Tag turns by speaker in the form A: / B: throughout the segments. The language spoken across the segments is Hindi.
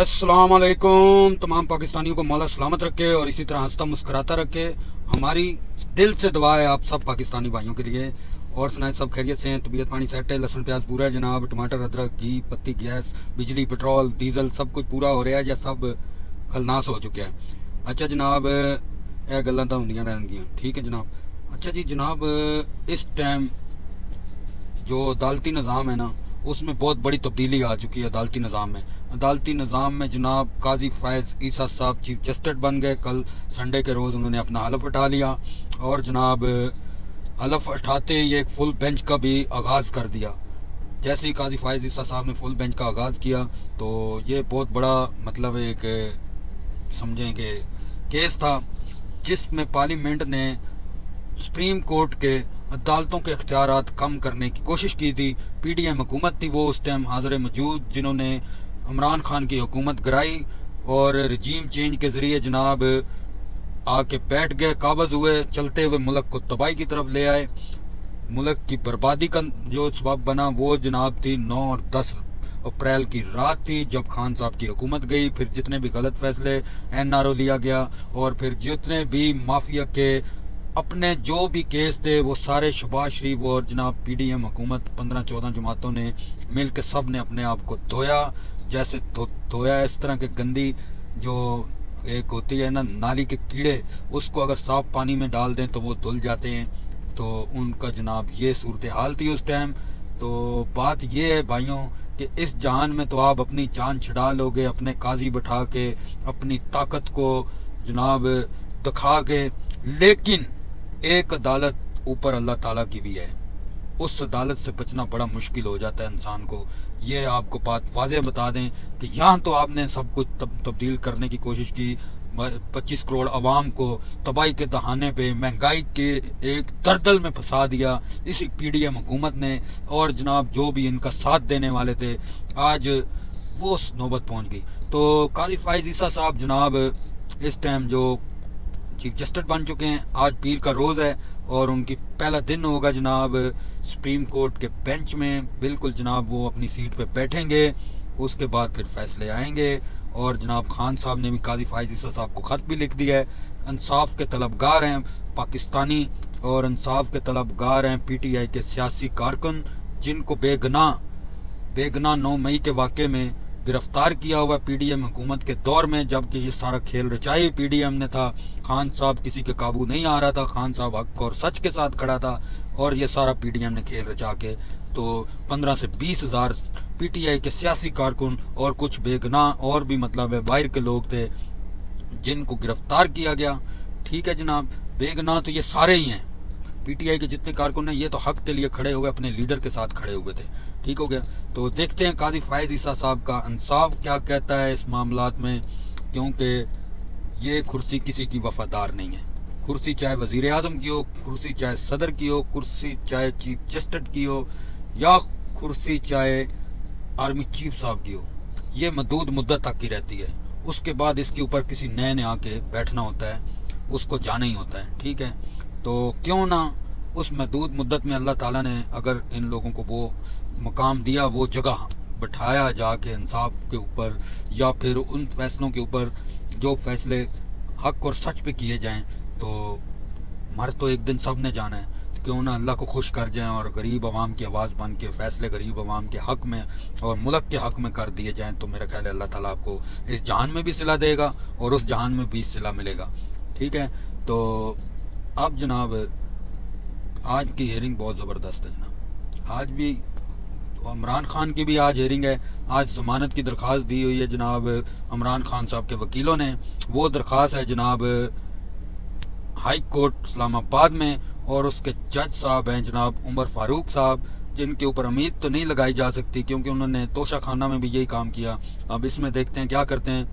A: अस्सलाम वालेकुम। तमाम पाकिस्तानियों को मौला सलामत रखे और इसी तरह हंसता मुस्कुराता रखे। हमारी दिल से दुआ है आप सब पाकिस्तानी भाइयों के लिए। और सुनाए सब खैरियत से हैं, तबीयत पानी सेट है, लहसुन प्याज पूरा है जनाब, टमाटर अदरक घी पत्ती गैस बिजली पेट्रोल डीजल सब कुछ पूरा हो रहा है या सब खलनास हो चुका है। अच्छा जनाब, यह गल्लां तां होंदियां रहनगियां, ठीक है जनाब। अच्छा जी जनाब, इस टाइम जो अदालती निज़ाम है ना, उसमें बहुत बड़ी तब्दीली आ चुकी है। अदालती निज़ाम में जनाब काजी फैज़ ईसा साहब चीफ जस्टिस बन गए। कल संडे के रोज़ उन्होंने अपना हलफ उठा लिया और जनाब हलफ उठाते ही एक फुल बेंच का भी आगाज़ कर दिया। जैसे ही काजी फैज़ ईसा साहब ने फुल बेंच का आगाज़ किया तो ये बहुत बड़ा मतलब एक समझें कि केस था जिसमें पार्लियामेंट ने सुप्रीम कोर्ट के अदालतों के इख्तियारात कम करने की कोशिश की थी। पीडीएम हुकूमत थी वो उस टाइम हाज़िर मौजूद, जिन्होंने इमरान खान की हुकूमत गिराई और रजीम चेंज के ज़रिए जनाब आके बैठ गए, काबज़ हुए, चलते हुए मुल्क को तबाही की तरफ ले आए। मुल्क की बर्बादी का जो सबब बना वो जनाब थी 9 और 10 अप्रैल की रात थी, जब खान साहब की हुकूमत गई। फिर जितने भी गलत फैसले एनआरओ लिया गया और फिर जितने भी माफिया के अपने जो भी केस थे वो सारे शहबाज शरीफ और जनाब पीडीएम हुकूमत 15-14 जमातों ने मिल के सब ने अपने आप को धोया। जैसे धोया इस तरह के गंदी जो एक होती है ना नाली के कीड़े, उसको अगर साफ पानी में डाल दें तो वो धुल जाते हैं, तो उनका जनाब ये सूरत हाल थी उस टाइम। तो बात ये है भाइयों कि इस जहान में तो आप अपनी जान छुड़ा लोगे अपने काजी बैठा के, अपनी ताकत को जनाब दिखा के, लेकिन एक अदालत ऊपर अल्लाह ताला की भी है, उस अदालत से बचना बड़ा मुश्किल हो जाता है इंसान को। ये आपको बात वाज़ेह बता दें कि यहाँ तो आपने सब कुछ तब्दील करने की कोशिश की, 25 करोड़ आवाम को तबाही के दहाने पे महंगाई के एक दलदल में फंसा दिया इसी पीडीएम हुकूमत ने। और जनाब जो भी इनका साथ देने वाले थे आज वो नौबत पहुँच गई। तो काजी फैज़ ईसा साहब जनाब इस टाइम जो चीफ जस्टिस बन चुके हैं, आज पीर का रोज़ है और उनकी पहला दिन होगा जनाब सुप्रीम कोर्ट के बेंच में। बिल्कुल जनाब वो अपनी सीट पे बैठेंगे, उसके बाद फिर फैसले आएंगे। और जनाब खान साहब ने भी काजी फैज़ ईसा साहब को ख़त भी लिख दिया है। इंसाफ के तलबगार हैं पाकिस्तानी और इंसाफ के तलबगार हैं पीटीआई के सियासी कारकुन, जिनको बेगना 9 मई के वाक़े में गिरफ्तार किया हुआ पीडीएम हुकूमत के दौर में, जबकि ये सारा खेल रचाई पीडीएम ने था। खान साहब किसी के काबू नहीं आ रहा था, खान साहब हक और सच के साथ खड़ा था और ये सारा पीडीएम ने खेल रचा के तो 15 से 20 हज़ार पीटीआई के सियासी कारकुन और कुछ बेगना और भी मतलब है बाहर के लोग थे जिनको गिरफ्तार किया गया। ठीक है जनाब, बेगना तो ये सारे ही हैं, पीटीआई के जितने कारकुन हैं ये तो हक के लिए खड़े हुए अपने लीडर के साथ खड़े हुए थे। ठीक हो गया। तो देखते हैं काजी फैज़ ईसा साहब का इंसाफ क्या कहता है इस मामलात में, क्योंकि ये कुर्सी किसी की वफादार नहीं है। कुर्सी चाहे वज़ीर आज़म की हो, कुर्सी चाहे सदर की हो, कुर्सी चाहे चीफ जस्टिस की हो, या कुर्सी चाहे आर्मी चीफ साहब की हो, ये महदूद मुद्दत तक की रहती है। उसके बाद इसके ऊपर किसी नए ने आके बैठना होता है, उसको जाना ही होता है। ठीक है, तो क्यों ना उस महदूद मुद्दत में अल्लाह ताला ने अगर इन लोगों को वो मकाम दिया, वो जगह बैठाया जाके इंसाफ के ऊपर या फिर उन फैसलों के ऊपर जो फैसले हक और सच पे किए जाएं, तो मर तो एक दिन सब ने जाना है, तो क्यों ना अल्लाह को खुश कर जाएं और गरीब आवाम की आवाज़ बन के फैसले गरीब आवाम के हक में और मुल्क के हक में कर दिए जाएं। तो मेरा ख्याल है अल्लाह ताला आपको इस जहान में भी सिला देगा और उस जहान में भी सिला मिलेगा। ठीक है, तो अब जनाब आज की हेयरिंग बहुत ज़बरदस्त है जनाब। आज भी इमरान खान की भी आज हेयरिंग है। आज ज़मानत की दरख्वास्त दी हुई है जनाब इमरान खान साहब के वकीलों ने। वो दरख्वास्त है जनाब हाई कोर्ट इस्लामाबाद में और उसके जज साहब हैं जनाब उमर फारूक साहब, जिनके ऊपर उम्मीद तो नहीं लगाई जा सकती क्योंकि उन्होंने तोशा खाना में भी यही काम किया। अब इसमें देखते हैं क्या करते हैं।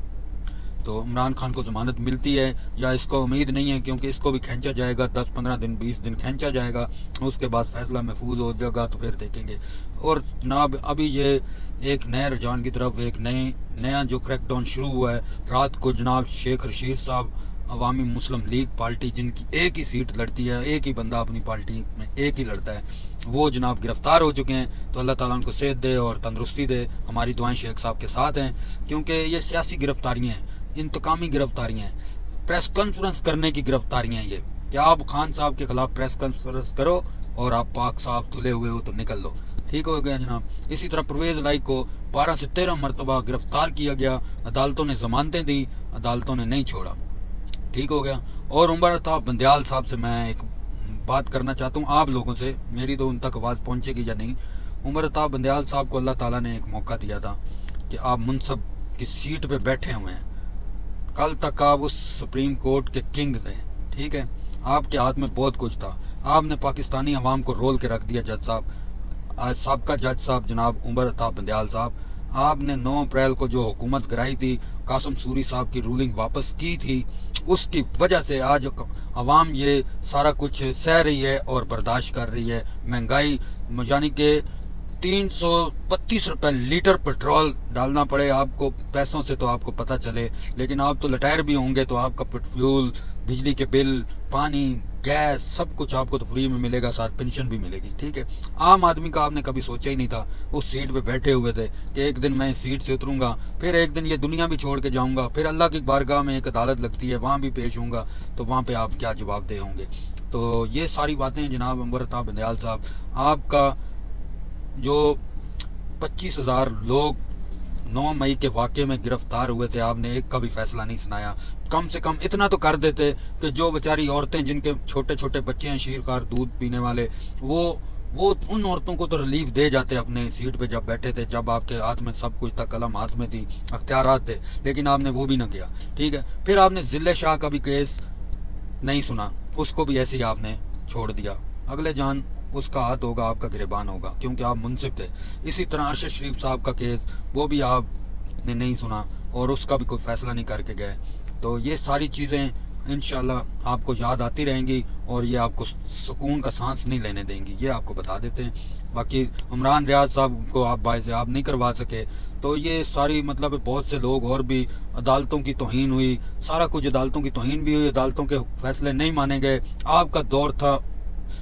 A: तो इमरान खान को ज़मानत मिलती है या इसको उम्मीद नहीं है, क्योंकि इसको भी खींचा जाएगा 10-15 दिन 20 दिन खींचा जाएगा, उसके बाद फैसला महफूज हो जाएगा तो फिर देखेंगे। और जनाब अभी ये एक नए रुझान की तरफ एक नया जो क्रैकडाउन शुरू हुआ है। रात को जनाब शेख रशीद साहब अवामी मुस्लिम लीग पार्टी, जिनकी एक ही सीट लड़ती है, एक ही बंदा अपनी पार्टी में एक ही लड़ता है, वो जनाब गिरफ्तार हो चुके हैं। तो अल्लाह ताला उनको सेहत दे और तंदुरुस्ती दे। हमारी दुआएं शेख साहब के साथ हैं, क्योंकि ये सियासी गिरफ्तारियाँ हैं, इंतकामी गिरफ्तारियाँ हैं, प्रेस कॉन्फ्रेंस करने की गिरफ्तारियाँ हैं ये, कि आप खान साहब के खिलाफ प्रेस कॉन्फ्रेंस करो और आप पाक साहब धुले हुए हो तो निकल लो। ठीक हो गया जनाब। इसी तरह परवेज लाई को 12 से 13 मरतबा गिरफ्तार किया गया, अदालतों ने जमानतें दी, अदालतों ने नहीं छोड़ा। ठीक हो गया। और उमर अताब बंदयाल साहब से मैं एक बात करना चाहता हूँ आप लोगों से, मेरी तो उन तक आवाज़ पहुँचेगी या नहीं। उमर अताब बंदयाल साहब को अल्लाह ताला ने एक मौका दिया था कि आप मुनसब की सीट पे बैठे हुए हैं, कल तक आप उस सुप्रीम कोर्ट के किंग थे। ठीक है, आपके हाथ में बहुत कुछ था, आपने पाकिस्तानी अवाम को रोल के रख दिया। जज साहब, साबका जज साहब जनाब उमर अताब बंदयाल साहब, आपने 9 अप्रैल को जो हुकूमत गिराई थी, कासिम सूरी साहब की रूलिंग वापस की थी, उसकी वजह से आज अवाम ये सारा कुछ सह रही है और बर्दाश्त कर रही है। महंगाई यानी कि 332 रुपये लीटर पेट्रोल डालना पड़े आपको पैसों से तो आपको पता चले, लेकिन आप तो लटायर भी होंगे तो आपका फ्यूल, बिजली के बिल, पानी, गैस, सब कुछ आपको तो फ्री में मिलेगा, साथ पेंशन भी मिलेगी। ठीक है, आम आदमी का आपने कभी सोचा ही नहीं था। उस सीट पे बैठे हुए थे कि एक दिन मैं इस सीट से उतरूंगा, फिर एक दिन ये दुनिया भी छोड़ के जाऊंगा, फिर अल्लाह की बारगाह में एक अदालत लगती है, वहाँ भी पेश होऊंगा, तो वहाँ पे आप क्या जवाबदेह होंगे। तो ये सारी बातें जनाब उमर अताब बंदयाल साहब, आपका जो 25,000 लोग 9 मई के वाक़े में गिरफ्तार हुए थे, आपने एक का भी फैसला नहीं सुनाया। कम से कम इतना तो कर देते कि जो बेचारी औरतें जिनके छोटे छोटे बच्चे हैं, शीरकार दूध पीने वाले, वो उन औरतों को तो रिलीफ दे जाते अपने सीट पे जब बैठे थे, जब आपके हाथ में सब कुछ था, कलम हाथ में थी, अख्तियारात थे, लेकिन आपने वो भी ना किया। ठीक है, फिर आपने जिले शाह का भी केस नहीं सुना, उसको भी ऐसे ही आपने छोड़ दिया। अगले जान उसका हाथ होगा, आपका गिरबान होगा, क्योंकि आप मुनसिब थे। इसी तरह अरशद शरीफ साहब का केस, वो भी आपने नहीं सुना और उसका भी कोई फैसला नहीं करके गए। तो ये सारी चीज़ें इंशाल्लाह आपको याद आती रहेंगी और ये आपको सुकून का सांस नहीं लेने देंगी, ये आपको बता देते हैं। बाकी उमरान रियाज साहब को आप बाइज़ आप नहीं करवा सके, तो ये सारी मतलब बहुत से लोग और भी, अदालतों की तौहीन हुई, सारा कुछ अदालतों की तौहीन भी हुई, अदालतों के फैसले नहीं माने गए। आपका दौर था,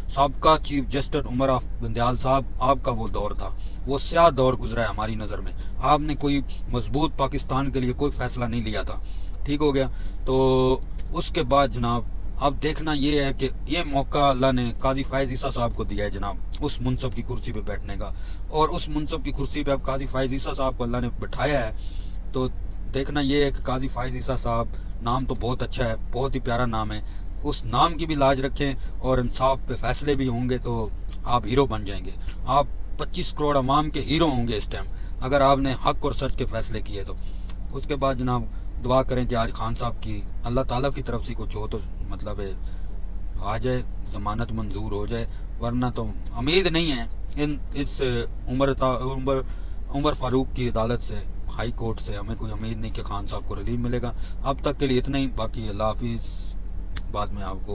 A: साबका चीफ जस्टिस उमर बंदयाल साहब, आपका वो दौर था, वो स्याह दौर गुजरा है हमारी नज़र में। आपने कोई मजबूत पाकिस्तान के लिए कोई फैसला नहीं लिया था। ठीक हो गया। तो उसके बाद जनाब अब देखना ये है कि ये मौका अल्लाह ने काजी फायज़ ईसा साहब को दिया है जनाब, उस मुनसब की कुर्सी पे बैठने का, और उस मुनसब की कुर्सी पे अब काजी फायज़ ईसा साहब को अल्लाह ने बिठाया है। तो देखना ये है कि काजी फायज़ ईसा साहब, नाम तो बहुत अच्छा है, बहुत ही प्यारा नाम है, उस नाम की भी लाज रखें और इंसाफ पे फैसले भी होंगे तो आप हीरो बन जाएंगे। आप 25 करोड़ अवाम के हीरो होंगे इस टाइम, अगर आपने हक और सच के फैसले किए तो। उसके बाद जनाब दुआ करें कि आज खान साहब की अल्लाह ताला की तरफ से कुछ हो तो मतलब आ जाए, ज़मानत मंजूर हो जाए, वरना तो उम्मीद नहीं है इस उमर फारूक की अदालत से, हाई कोर्ट से हमें कोई उम्मीद नहीं कि खान साहब को रिलीफ मिलेगा। अब तक के लिए इतना ही, बाकी अल्लाह हाफिज़, बाद में आपको